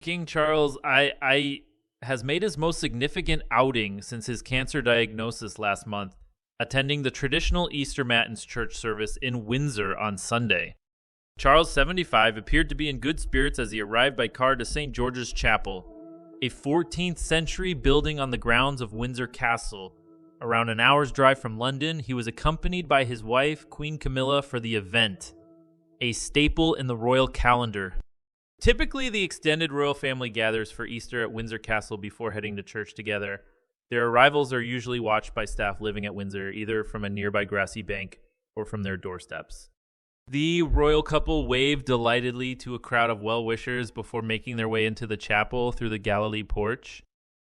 King Charles I has made his most significant outing since his cancer diagnosis last month, attending the traditional Easter Mattins church service in Windsor on Sunday. Charles, 75, appeared to be in good spirits as he arrived by car to St. George's Chapel, a 14th century building on the grounds of Windsor Castle. Around an hour's drive from London, he was accompanied by his wife, Queen Camilla, for the event, a staple in the royal calendar. Typically, the extended royal family gathers for Easter at Windsor Castle before heading to church together. Their arrivals are usually watched by staff living at Windsor, either from a nearby grassy bank or from their doorsteps. The royal couple waved delightedly to a crowd of well-wishers before making their way into the chapel through the Galilee porch.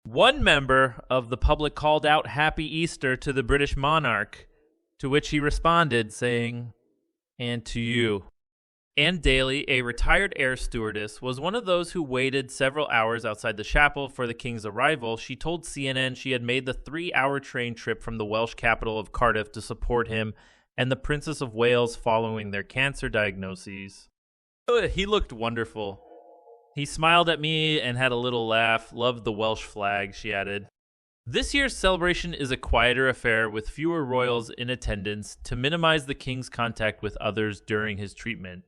One member of the public called out Happy Easter to the British monarch, to which he responded saying, "And to you." Anne Daly, a retired air stewardess, was one of those who waited several hours outside the chapel for the king's arrival. She told CNN she had made the 3-hour train trip from the Welsh capital of Cardiff to support him and the Princess of Wales following their cancer diagnoses. He looked wonderful. He smiled at me and had a little laugh, loved the Welsh flag, she added. This year's celebration is a quieter affair with fewer royals in attendance to minimize the king's contact with others during his treatment.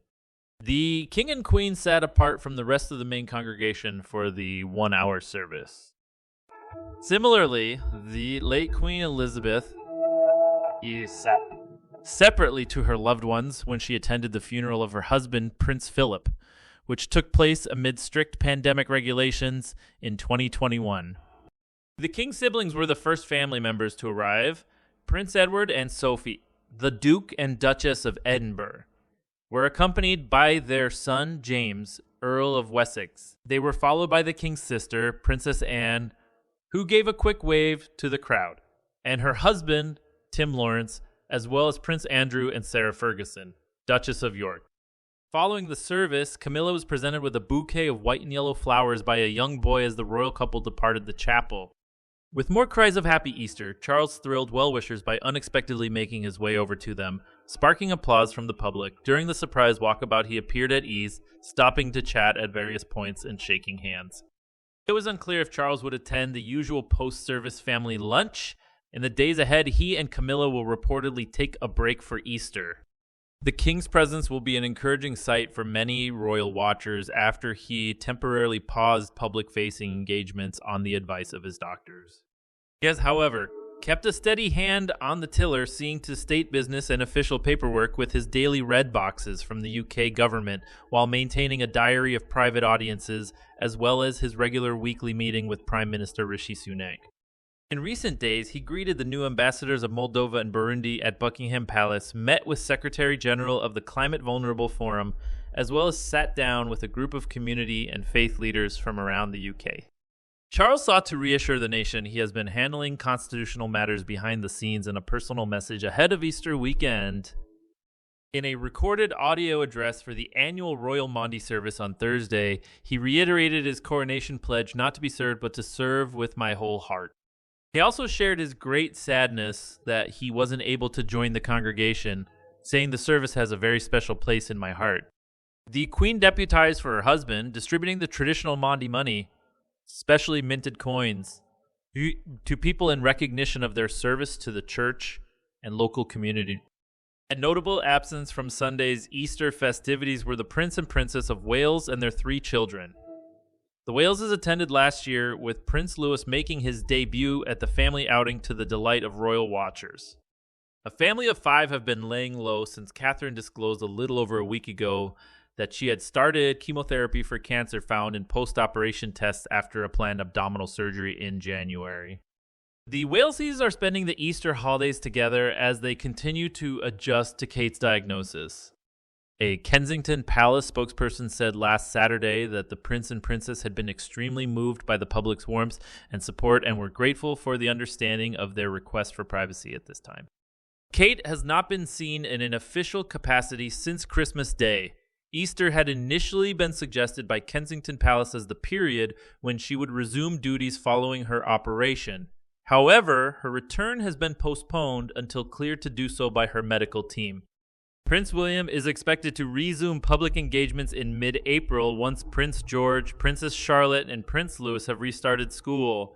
The king and queen sat apart from the rest of the main congregation for the 1-hour service. Similarly, the late Queen Elizabeth sat separately to her loved ones when she attended the funeral of her husband, Prince Philip, which took place amid strict pandemic regulations in 2021. The king's siblings were the first family members to arrive. Prince Edward and Sophie, the Duke and Duchess of Edinburgh, were accompanied by their son, James, Earl of Wessex. They were followed by the king's sister, Princess Anne, who gave a quick wave to the crowd, and her husband, Tim Lawrence, as well as Prince Andrew and Sarah Ferguson, Duchess of York. Following the service, Camilla was presented with a bouquet of white and yellow flowers by a young boy as the royal couple departed the chapel. With more cries of Happy Easter, Charles thrilled well-wishers by unexpectedly making his way over to them, sparking applause from the public. During the surprise walkabout, he appeared at ease, stopping to chat at various points and shaking hands. It was unclear if Charles would attend the usual post-service family lunch. In the days ahead, he and Camilla will reportedly take a break for Easter. The king's presence will be an encouraging sight for many royal watchers after he temporarily paused public-facing engagements on the advice of his doctors. He has, however, kept a steady hand on the tiller, seeing to state business and official paperwork with his daily red boxes from the UK government, while maintaining a diary of private audiences, as well as his regular weekly meeting with Prime Minister Rishi Sunak. In recent days, he greeted the new ambassadors of Moldova and Burundi at Buckingham Palace, met with Secretary General of the Climate Vulnerable Forum, as well as sat down with a group of community and faith leaders from around the UK. Charles sought to reassure the nation he has been handling constitutional matters behind the scenes in a personal message ahead of Easter weekend. In a recorded audio address for the annual Royal Maundy service on Thursday, he reiterated his coronation pledge not to be served but to serve with my whole heart. He also shared his great sadness that he wasn't able to join the congregation, saying the service has a very special place in my heart. The Queen deputized for her husband, distributing the traditional Maundy money, specially minted coins, to people in recognition of their service to the church and local community. A notable absence from Sunday's Easter festivities were the Prince and Princess of Wales and their 3 children. The Waleses attended last year, with Prince Louis making his debut at the family outing to the delight of royal watchers. A family of 5 have been laying low since Catherine disclosed a little over a week ago that she had started chemotherapy for cancer found in post-operation tests after a planned abdominal surgery in January. The Walesies are spending the Easter holidays together as they continue to adjust to Kate's diagnosis. A Kensington Palace spokesperson said last Saturday that the prince and princess had been extremely moved by the public's warmth and support and were grateful for the understanding of their request for privacy at this time. Kate has not been seen in an official capacity since Christmas Day. Easter had initially been suggested by Kensington Palace as the period when she would resume duties following her operation. However, her return has been postponed until cleared to do so by her medical team. Prince William is expected to resume public engagements in mid-April once Prince George, Princess Charlotte, and Prince Louis have restarted school.